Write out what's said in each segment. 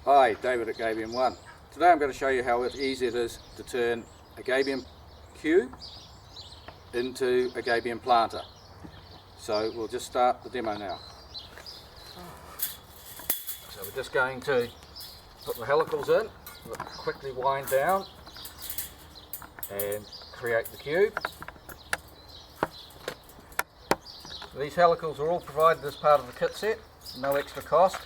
Hi, David at Gabion 1. Today I'm going to show you how easy it is to turn a gabion cube into a gabion planter. So we'll just start the demo now. So we're just going to put the helicals in, quickly wind down and create the cube. These helicals are all provided as part of the kit set, no extra cost.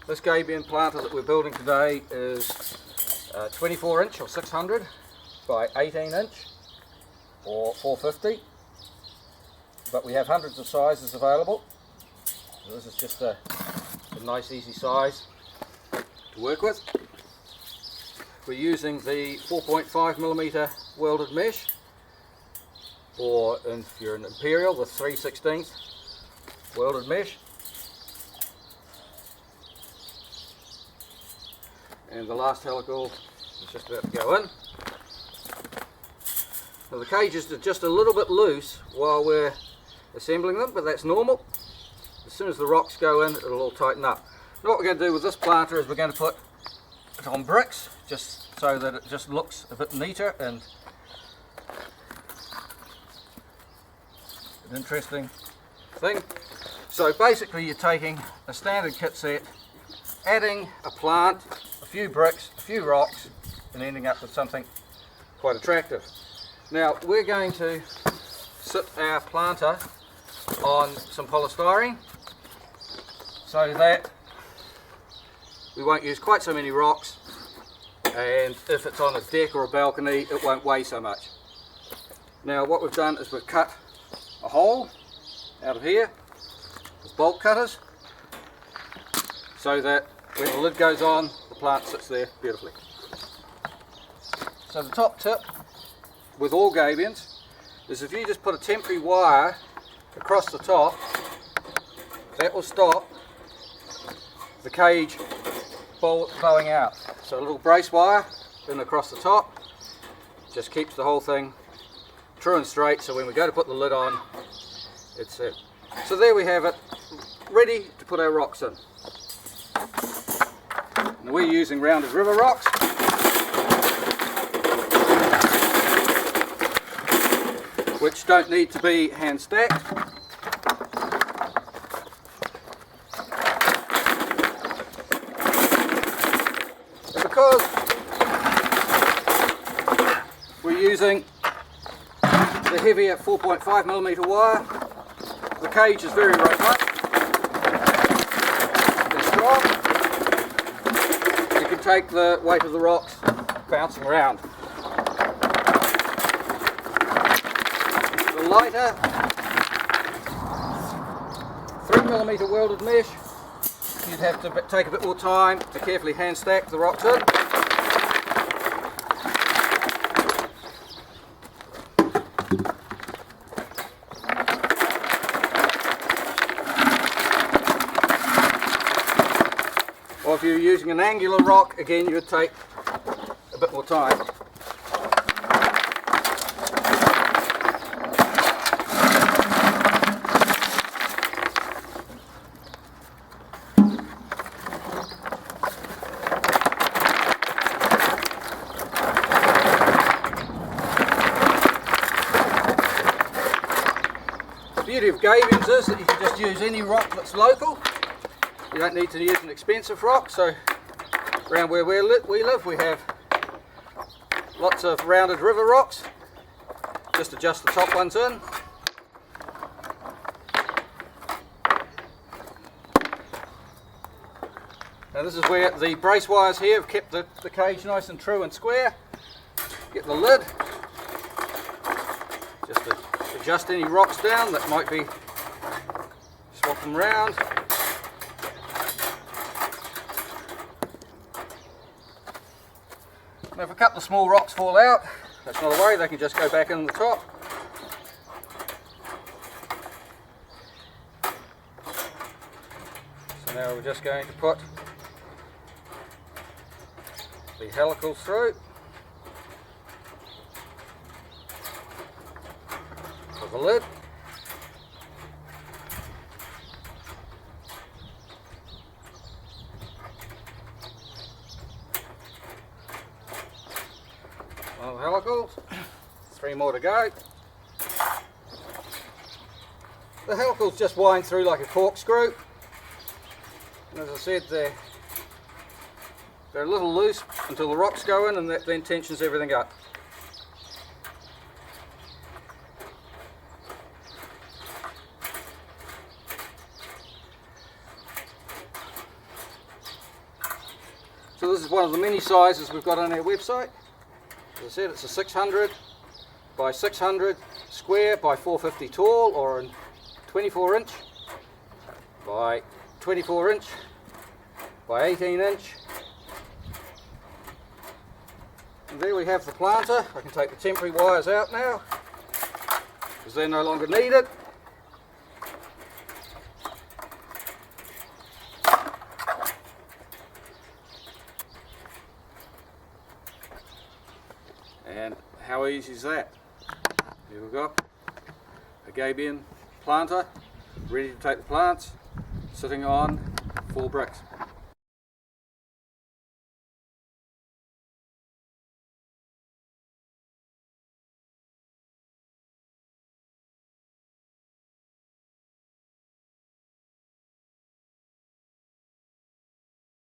This gabion planter that we're building today is 24 inch or 600 by 18 inch or 450, but we have hundreds of sizes available. So this is just a nice easy size to work with. We're using the 4.5mm welded mesh, or if you're an Imperial, the 3/16 welded mesh. And the last helical is just about to go in. Now the cages are just a little bit loose while we're assembling them, but that's normal. As soon as the rocks go in, it'll all tighten up. Now what we're going to do with this planter is we're going to put it on bricks, just so that it just looks a bit neater and an interesting thing. So basically you're taking a standard kit set, adding a plant, a few bricks, a few rocks, and ending up with something quite attractive. Now we're going to sit our planter on some polystyrene so that we won't use quite so many rocks, and if it's on a deck or a balcony it won't weigh so much. Now what we've done is we've cut a hole out of here with bolt cutters so that when the lid goes on, the plant sits there beautifully. So the top tip with all gabions is if you just put a temporary wire across the top, that will stop the cage blowing out. So a little brace wire in across the top just keeps the whole thing true and straight, so when we go to put the lid on, it's it. So there we have it, ready to put our rocks in. Now we're using rounded river rocks. Which don't need to be hand stacked. And because we're using the heavier 4.5mm wire, the cage is very robust and strong. You can take the weight of the rocks bouncing around. The lighter 3mm welded mesh, you'd have to take a bit more time to carefully hand stack the rocks in. Or if you're using an angular rock, again you would take a bit more time. The beauty of gabions is that you can just use any rock that's local. You don't need to use an expensive rock. So around where we live we have lots of rounded river rocks. Just adjust the top ones in. Now this is where the brace wires here have kept the cage nice and true and square. Get the lid. Just to adjust any rocks down that might be, swap them round. Now if a couple of small rocks fall out, that's not a worry, they can just go back in the top. So now we're just going to put the helicals through. With the lid. 3 more to go. The helicals just wind through like a corkscrew. And as I said, they're a little loose until the rocks go in, and that then tensions everything up. So this is one of the many sizes we've got on our website. As I said, it's a 600 by 600 square by 450 tall, or a 24 inch by 24 inch by 18 inch. And there we have the planter. I can take the temporary wires out now because they're no longer needed. And how easy is that? Here we've got a gabion planter ready to take the plants, sitting on 4 bricks.